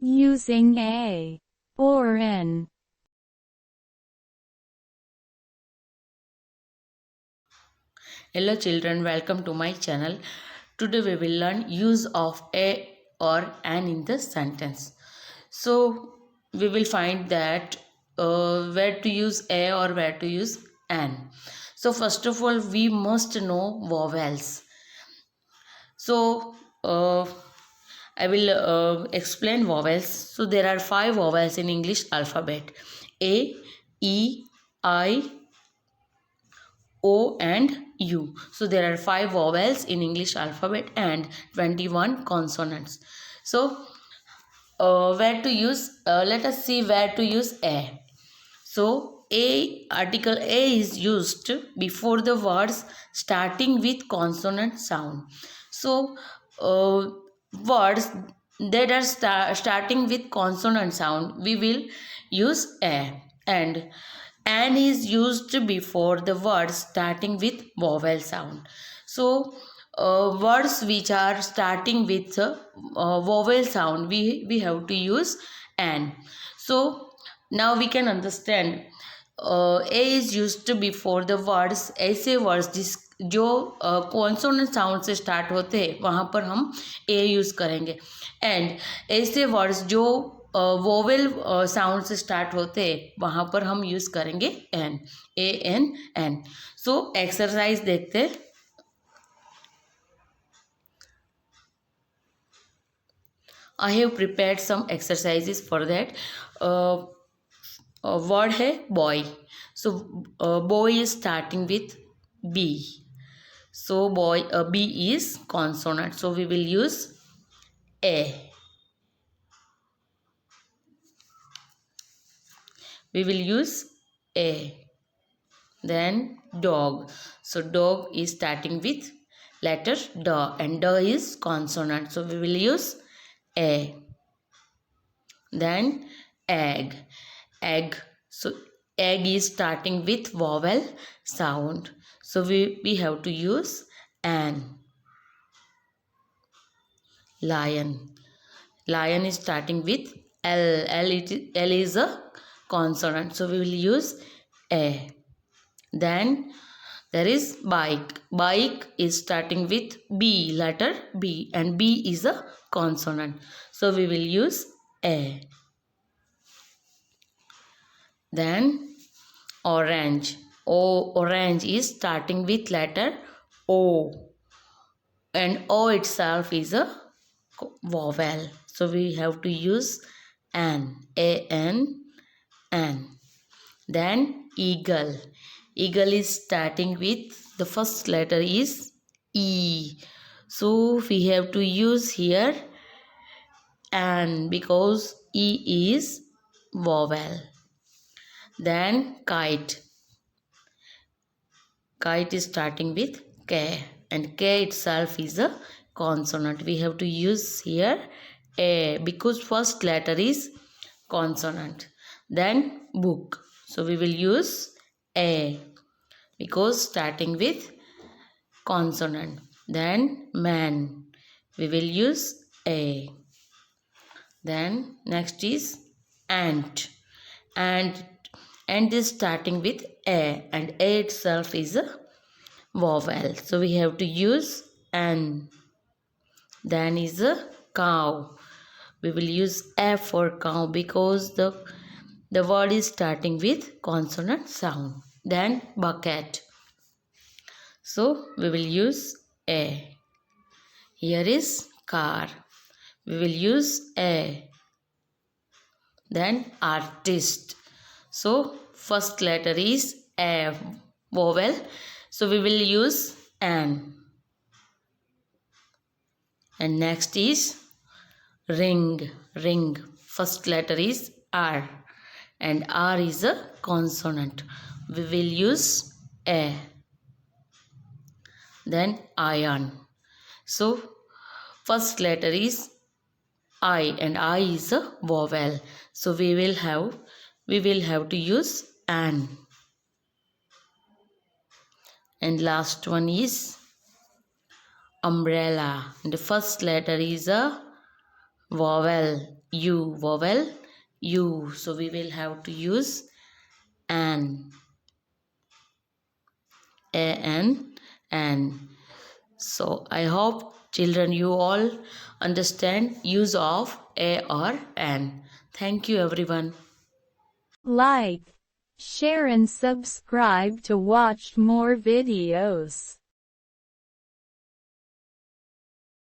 using A or N. Hello children, welcome to my channel. Today we will learn use of a or an in the sentence. So we will find that where to use a or where to use an. So first of all we must know vowels. So I will explain vowels. So there are 5 vowels in English alphabet: A, E, I, O and U. So there are 5 vowels in English alphabet and 21 consonants. So where to use, let us see where to use A. So article A is used before the words starting with consonant sound. So words that are starting with consonant sound, we will use A, and is used before the words starting with vowel sound. So words which are starting with vowel sound, we have to use an. So now we can understand a is used before the words. ऐसे words जो consonant sound से start होते हैं वहाँ पर हम ए use करेंगे, and ऐसे वर्ड्स जो वोवेल साउंड से स्टार्ट होते हैं वहाँ पर हम यूज़ करेंगे N, A N N. So exercise देखते हैं. I have prepared some exercises for that. Word है boy. So boy is starting with B. So boy, B is consonant. So we will use A. We will use A. Then dog. So dog is starting with letter D, and D is consonant. So we will use A. Then egg. Egg. So egg is starting with vowel sound. So we have to use an. Lion. Lion is starting with L. L is a consonant. So we will use A. Then there is bike. Bike is starting with B, letter B, and B is a consonant. So we will use A. Then orange. Orange is starting with letter O, and O itself is a vowel. So we have to use an, A-N, an. Then eagle. Eagle is starting with the first letter is E. So we have to use here an because E is vowel. Then kite. Kite is starting with K, and K itself is a consonant. We have to use here A because first letter is consonant. Then book. So we will use A because starting with consonant. Then man. We will use A. Then next is ant. Ant is starting with A, and A itself is a vowel. So we have to use an. Then is a cow. We will use F for cow because the word is starting with consonant sound. Then bucket. So we will use A. Here is car. We will use A. Then artist. So first letter is A, vowel. So we will use an. And next is ring. Ring. First letter is R, and R is a consonant. We will use A. Then iron. So first letter is I, and I is a vowel. So we will have to use an. And last one is umbrella. And the first letter is a vowel. U vowel, U. So we will have to use an, an. So I hope children you all understand use of a or an. Thank you everyone. Like, share and subscribe to watch more videos.